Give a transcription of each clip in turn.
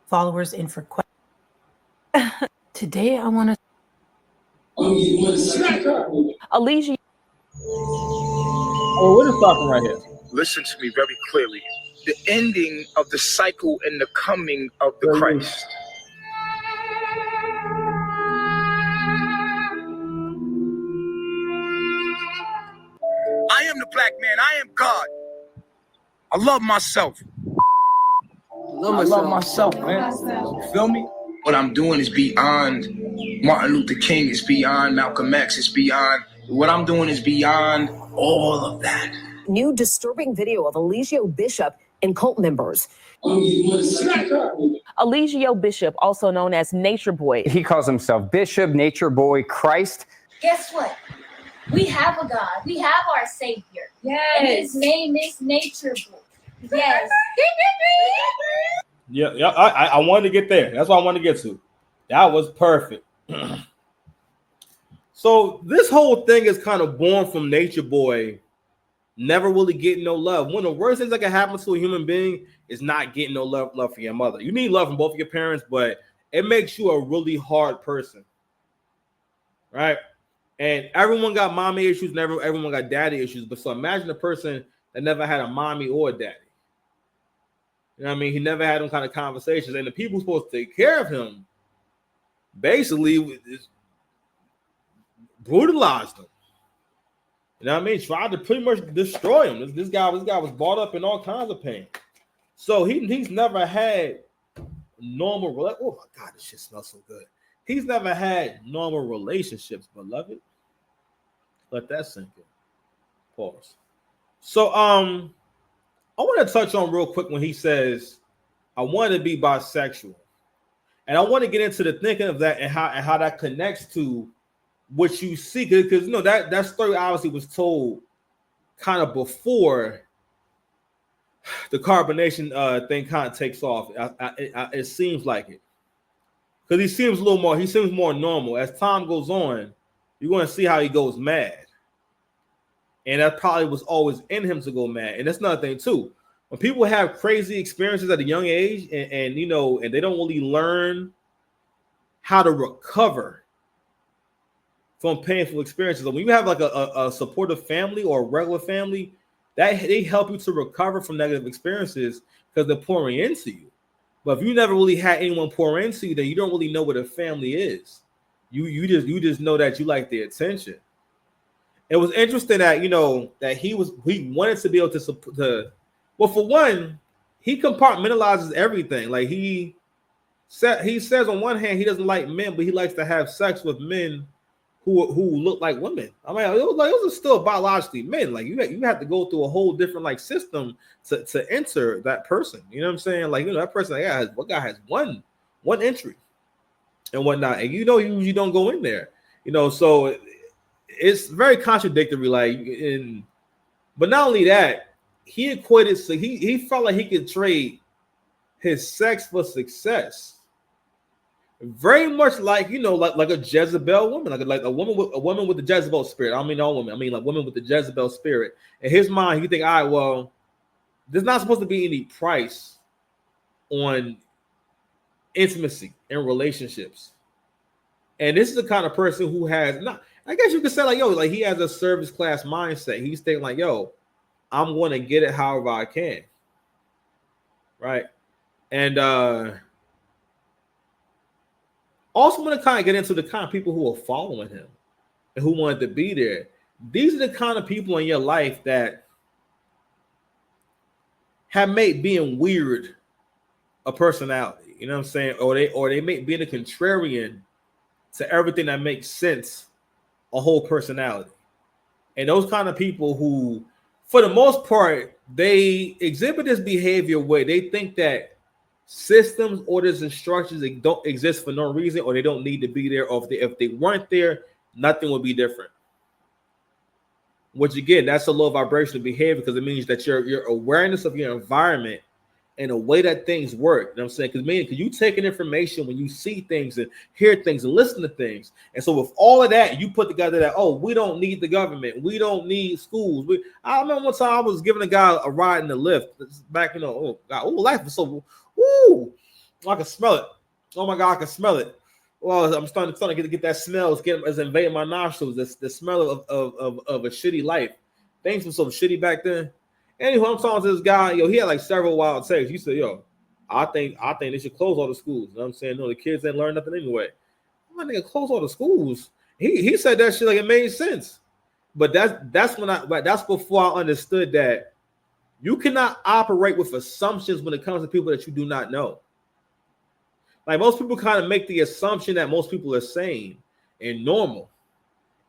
followers in for questions. Today I want to Alicia. Oh, we're just stopping right here. Listen to me very clearly. The ending of the cycle and the coming of the Christ. I am the black man. I am God. I love myself. I love myself, man. You feel me? What I'm doing is beyond Martin Luther King. It's beyond Malcolm X. It's beyond. What I'm doing is beyond all of that. New disturbing video of Eligio Bishop and cult members. Eligio Bishop, also known as Nature Boy. He calls himself Bishop, Nature Boy, Christ. Guess what? We have a God. We have our Savior. Yes. And his name is Nature Boy. Yes. Yeah, I wanted to get there. That's what I wanted to get to. That was perfect. So this whole thing is kind of born from Nature Boy never really getting no love. One of the worst things that can happen to a human being is not getting no love from your mother. You need love from both of your parents, but it makes you a really hard person, right? And everyone got mommy issues, everyone got daddy issues. But so imagine a person that never had a mommy or a daddy. You know what I mean? He never had them kind of conversations. And the people supposed to take care of him basically brutalized him. You know what I mean? Tried to pretty much destroy him. This guy was brought up in all kinds of pain. So he's never had normal. Oh my God, this shit smells so good. He's never had normal relationships, beloved. Let that sink in. Pause. So I want to touch on real quick when he says, "I want to be bisexual," and I want to get into the thinking of that and how that connects to what you see, because you know that story obviously was told kind of before the carbonation thing kind of takes off. It seems like it, because he seems more normal. As time goes on, you're going to see how he goes mad, and that probably was always in him to go mad. And that's another thing too. When people have crazy experiences at a young age, and you know, and they don't really learn how to recover from painful experiences. When you have like a supportive family or a regular family, that they help you to recover from negative experiences because they're pouring into you. But if you never really had anyone pour into you, then you don't really know what a family is. You just know that you like the attention. It was interesting that that he wanted to be able to well, for one, he compartmentalizes everything. Like he says on one hand he doesn't like men, but he likes to have sex with men who look like women. I mean, it was still biologically men. Like you have to go through a whole different like system to enter that person. You know what I'm saying? Like that person, what guy has one entry and whatnot, and you usually don't go in there. So it's very contradictory. But not only that, he equated. So he felt like he could trade his sex for success. Very much like like a Jezebel woman, like a woman with the Jezebel spirit. I don't mean all women. I mean like women with the Jezebel spirit. In his mind, he think, all right, well, there's not supposed to be any price on intimacy and relationships. And this is the kind of person who has not. I guess you could say like he has a service class mindset. He's thinking like, I'm going to get it however I can, right? And also want to kind of get into the kind of people who are following him and who wanted to be there. These are the kind of people in your life that have made being weird a personality. You know what I'm saying? Or they make being a contrarian to everything that makes sense a whole personality. And those kind of people who, for the most part, they exhibit this behavior where they think that systems, orders, and structures, they don't exist for no reason, or they don't need to be there, or if they weren't there, nothing would be different. Which again, that's a low vibrational behavior, because it means that your awareness of your environment and the way that things work. You know what I'm saying? Because you taking information when you see things and hear things and listen to things. And so with all of that, you put together that, oh, we don't need the government. We don't need schools. I remember one time I was giving a guy a ride in the lift. Back, oh, God, life was so, I can smell it. Oh, my God, I can smell it. Well, I'm starting to get that smell. It's invading my nostrils. The smell of a shitty life. Things were so shitty back then. Anyway, I'm talking to this guy. He had like several wild takes. He said, I think they should close all the schools. You know what I'm saying? No, the kids ain't learn nothing anyway. I'm like, nigga, close all the schools. He said that shit like it made sense. But that's before I understood that you cannot operate with assumptions when it comes to people that you do not know. Like most people kind of make the assumption that most people are sane and normal,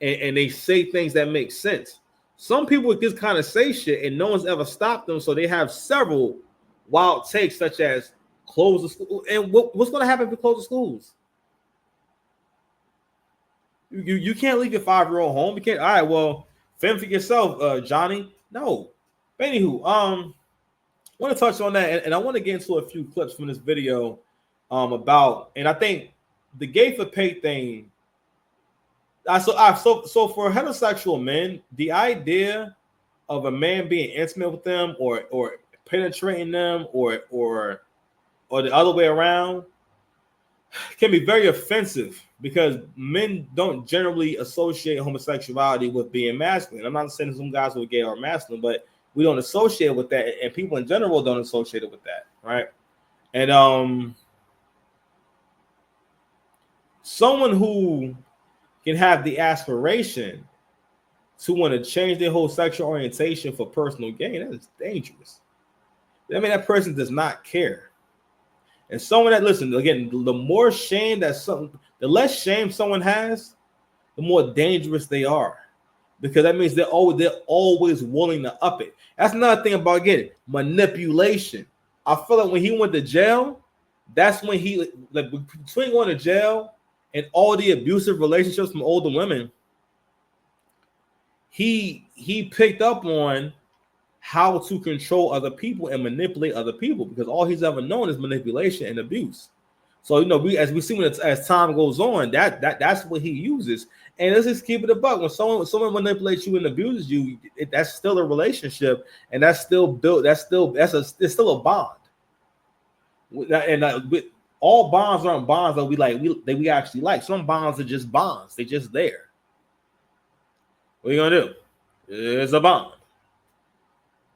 and they say things that make sense. Some people just kind of say shit and no one's ever stopped them. So they have several wild takes, such as close the school. And what's going to happen if we close the schools? You can't leave your 5-year-old home. You can't. All right, well, fend for yourself, Johnny. No. But anywho, I want to touch on that. And I want to get into a few clips from this video about, and I think the gay for pay thing. So for heterosexual men, the idea of a man being intimate with them or penetrating them or the other way around can be very offensive because men don't generally associate homosexuality with being masculine. I'm not saying some guys who are gay are masculine, but we don't associate with that, and people in general don't associate it with that, right? And someone who can have the aspiration to want to change their whole sexual orientation for personal gain, that is dangerous. I mean, that person does not care. And someone that, listen, again, the more shame the less shame someone has, the more dangerous they are. Because that means they're always willing to up it. That's another thing about, again, manipulation. I feel like when he went to jail, that's when between going to jail and all the abusive relationships from older women, he picked up on how to control other people and manipulate other people, because all he's ever known is manipulation and abuse. So as we see as time goes on, that's what he uses. And let's just keep it a buck. When someone manipulates you and abuses you, that's still a relationship, and that's still built. It's still a bond. And all bonds aren't bonds that we actually like. Some bonds are just bonds. They're just there. What are you gonna do? It's a bond.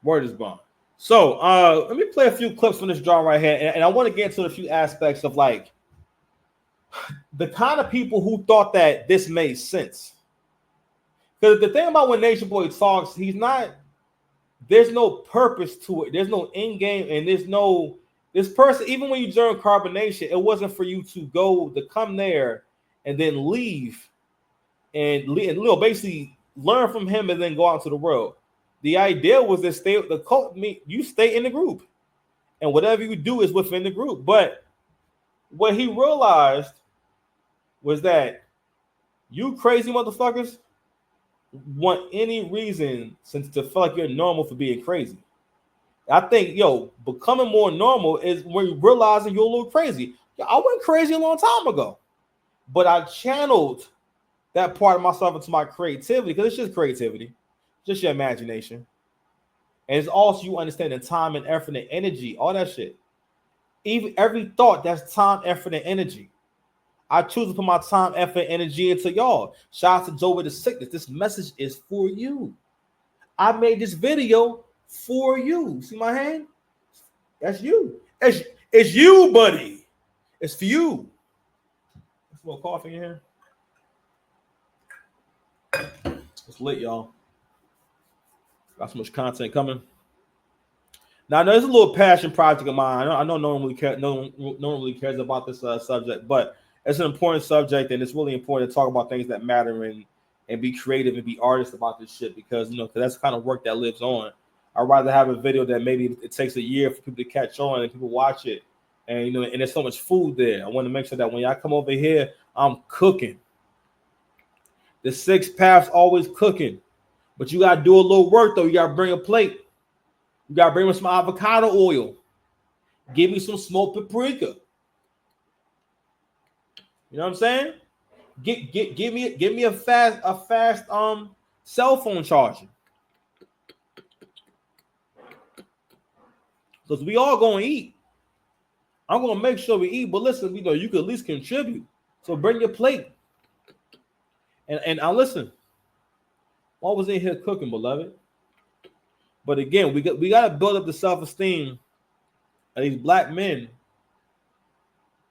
Word is bond. So let me play a few clips from this draw right here, and I want to get into a few aspects of like the kind of people who thought that this made sense. Because the thing about when Nature Boy talks, there's no purpose to it. There's no end game, and this person, even when you join carbonation, it wasn't for you to come there and then leave and basically learn from him and then go out into the world. The idea was that you stay in the group, and whatever you do is within the group. But what he realized was that you crazy motherfuckers want any reason to feel like you're normal for being crazy. I think, becoming more normal is when you realizing you're a little crazy. I went crazy a long time ago, but I channeled that part of myself into my creativity, because it's just creativity, just your imagination. And it's also you understanding time and effort and energy, all that shit. Even every thought, that's time, effort, and energy. I choose to put my time, effort, energy into y'all. Shout out to Joe with the sickness. This message is for you. I made this video for you. See my hand? That's you. It's you, buddy. It's for you. There's more coffee in here. It's lit, y'all. Got so much content coming. Now, there's a little passion project of mine. I know no one really cares about this subject, but it's an important subject, and it's really important to talk about things that matter and be creative and be artists about this shit, because that's the kind of work that lives on. I'd rather have a video that maybe it takes a year for people to catch on and people watch it, and and there's so much food there. I want to make sure that when y'all come over here, I'm cooking. The 6 paths always cooking, but you gotta do a little work though. You gotta bring a plate. You gotta bring some avocado oil. Give me some smoked paprika. You know what I'm saying? Give me a fast cell phone charger. Because we all gonna eat. I'm gonna make sure we eat, but listen, you can at least contribute. So bring your plate. And I listen. I was in here cooking, beloved. But again, we got to build up the self-esteem of these black men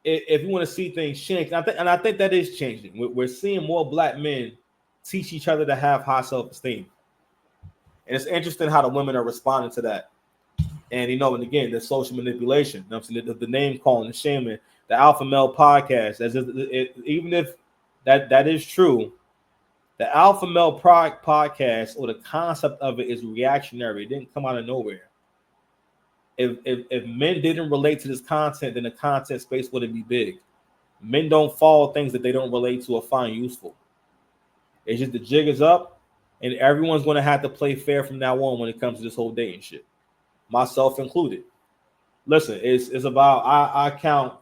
if you want to see things change. And I think that is changing. We're seeing more black men teach each other to have high self-esteem. And it's interesting how the women are responding to that. And and again, the social manipulation. You know what I'm saying? The name calling, the shaming, the Alpha Male podcast. Even if that is true, the Alpha Male podcast or the concept of it is reactionary. It didn't come out of nowhere. If men didn't relate to this content, then the content space wouldn't be big. Men don't follow things that they don't relate to or find useful. It's just the jig is up, and everyone's going to have to play fair from now on when it comes to this whole dating shit, myself included. Listen, it's about I count.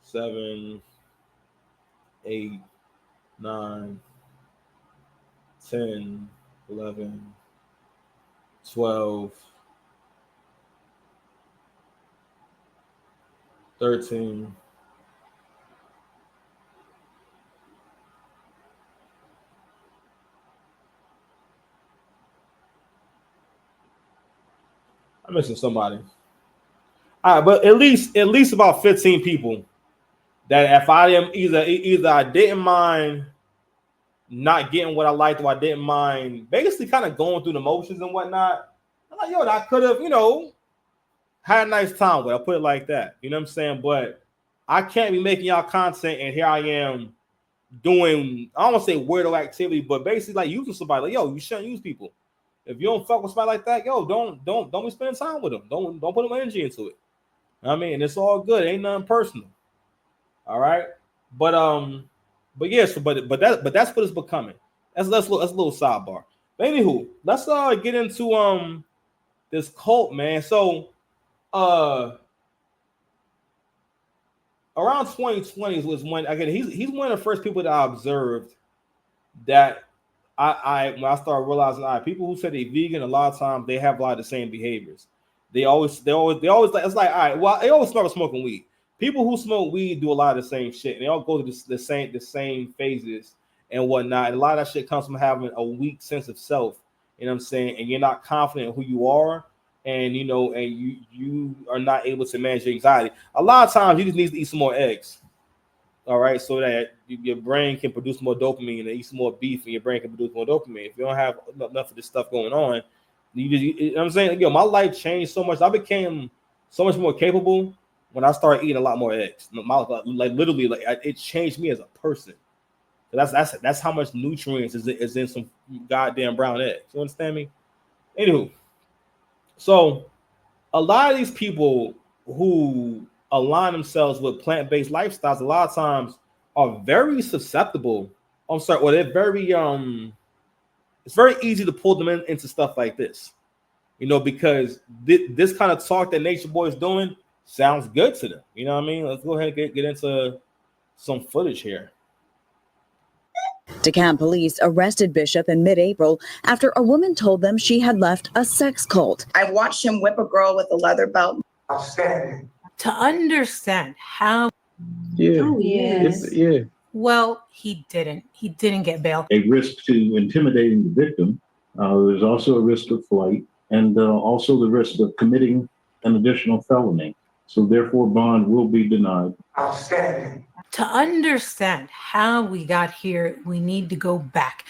Seven, 8, 9, 10, 11, 12, 13, 'm missing somebody. All right, but at least about 15 people that if I am either I didn't mind not getting what I liked or I didn't mind basically kind of going through the motions and whatnot. I'm like, I could have, had a nice time with it. I'll put it like that. You know what I'm saying? But I can't be making y'all content and here I am doing, I don't want to say weirdo activity, but basically like using somebody. Like, you shouldn't use people. If you don't fuck with somebody like that, don't be spending time with them. Don't put them energy into it. I mean, it's all good. It ain't nothing personal. All right. But yes, but that's what it's becoming. That's a little sidebar. But anywho, let's get into this cult, man. So around 2020 was when again he's one of the first people that I observed that I when I started realizing people who say they're vegan, a lot of times they have a lot of the same behaviors. They always like it's like, all right, well, they always start smoking weed. People who smoke weed do a lot of the same shit. And they all go to the same phases and whatnot. And a lot of that shit comes from having a weak sense of self. You know what I'm saying? And you're not confident in who you are, and you are not able to manage your anxiety. A lot of times you just need to eat some more eggs. All right, so that your brain can produce more dopamine, and eat some more beef, and your brain can produce more dopamine. If you don't have enough of this stuff going on, you know what I'm saying? My life changed so much. I became so much more capable when I started eating a lot more eggs. Literally, it changed me as a person. That's how much nutrients is in some goddamn brown eggs. You understand me? Anywho, so a lot of these people who align themselves with plant-based lifestyles, a lot of times are very susceptible. They're very it's very easy to pull them into stuff like this, because this kind of talk that Nature Boy is doing sounds good to them. You know what I mean? Let's go ahead and get into some footage here. DeKalb police arrested Bishop in mid-April after a woman told them she had left a sex cult. I watched him whip a girl with a leather belt. To understand how. Yeah. Oh, yes. Yeah. Well, he didn't. He didn't get bail. A risk to intimidating the victim. There's also a risk of flight and also the risk of committing an additional felony. So therefore, bond will be denied. Outstanding. To understand how we got here, we need to go back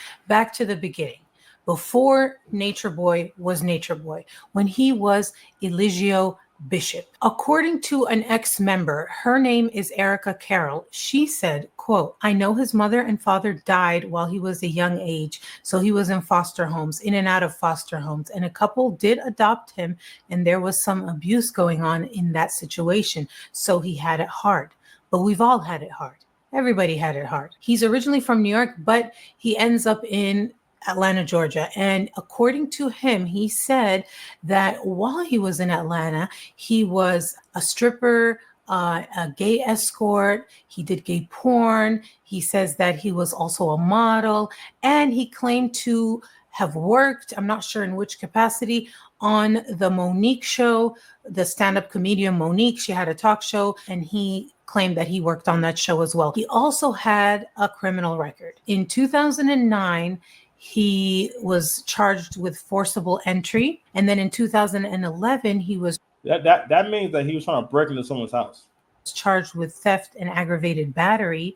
to the beginning. Before Nature Boy was Nature Boy, when he was Eligio Bishop. According to an ex-member, her name is Erica Carroll. She said, quote, I know his mother and father died while he was a young age, so he was in foster homes, in and out of foster homes, and a couple did adopt him, and there was some abuse going on in that situation, so he had it hard. But we've all had it hard. Everybody had it hard. He's originally from New York, but he ends up in Atlanta, Georgia. And according to him, he said that while he was in Atlanta, he was a stripper, a gay escort. He did gay porn. He says that he was also a model, and he claimed to have worked, I'm not sure in which capacity, on the Monique show, the stand-up comedian Monique. She had a talk show, and he claimed that he worked on that show as well. He also had a criminal record. In 2009, he was charged with forcible entry, and then in 2011, he was that means that he was trying to break into someone's house. Charged with theft and aggravated battery.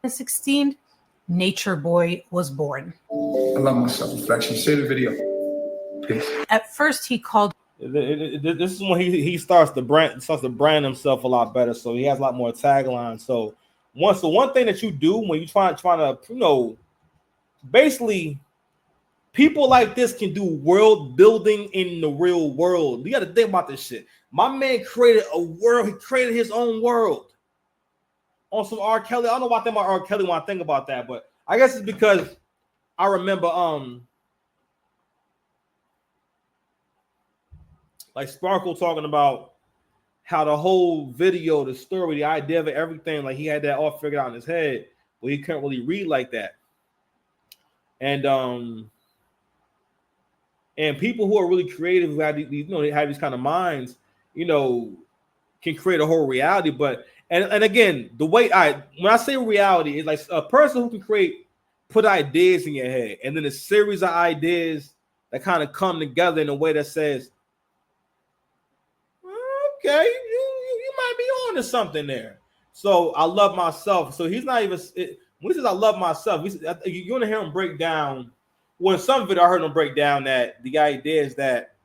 At 16, Nature Boy was born. I love myself. Reflection. Share the video. Peace. At first, he called. This is when he starts to brand himself a lot better. So he has a lot more taglines. So one thing that you do when you trying to basically, people like this can do world building in the real world. You got to think about this shit. My man created a world. He created his own world on some R. Kelly. I don't know why I think about R. Kelly when I think about that, but I guess it's because I remember like Sparkle talking about how the whole video, the story, the idea of it, everything, like he had that all figured out in his head, but he couldn't really read like that. And people who are really creative, who have they have these kind of minds, can create a whole reality. But and again, the way when I say reality, is like a person who can put ideas in your head, and then a series of ideas that kind of come together in a way that says, okay, you might be on to something there. So I love myself. So he's not even. When he says I love myself, you're gonna hear him break down. Well, in some video I heard him break down that the idea is that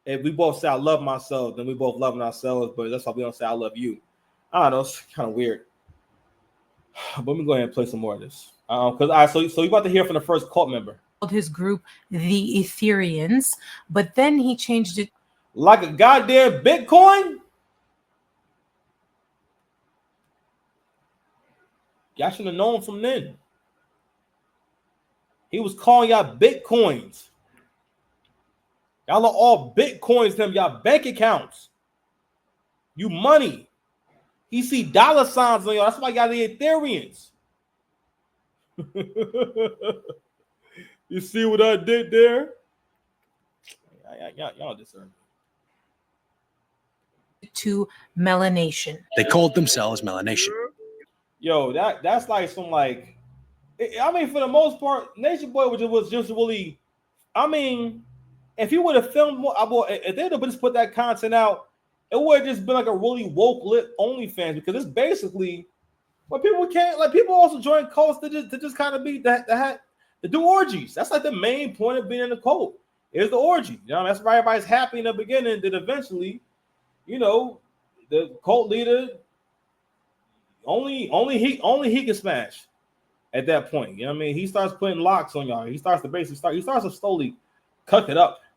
if we both say I love myself, then we both loving ourselves, but that's why we don't say I love you. I don't know, it's kind of weird. But let me go ahead and play some more of this. So you're about to hear from the first cult member. His group the Ethereans, but then he changed it. Like a goddamn Bitcoin? Y'all should have known from then. He was calling y'all Bitcoins. Y'all are all Bitcoins, them y'all bank accounts. You money. He see dollar signs on y'all. That's why y'all the Ethereans. You see what I did there? Y'all deserve it. To melanation. They called themselves Melanation. Yo, that's like some like. I mean, for the most part, Nature Boy was just really. I mean, if he would have filmed more, if they'd have just put that content out, it would have just been like a really woke lit OnlyFans, because it's basically what people can't like. People also join cults to just kind of be to do orgies. That's like the main point of being in a cult is the orgy. That's why everybody's happy in the beginning. That eventually, the cult leader only he can smash. At that point, he starts putting locks on y'all. He starts to slowly cut it up.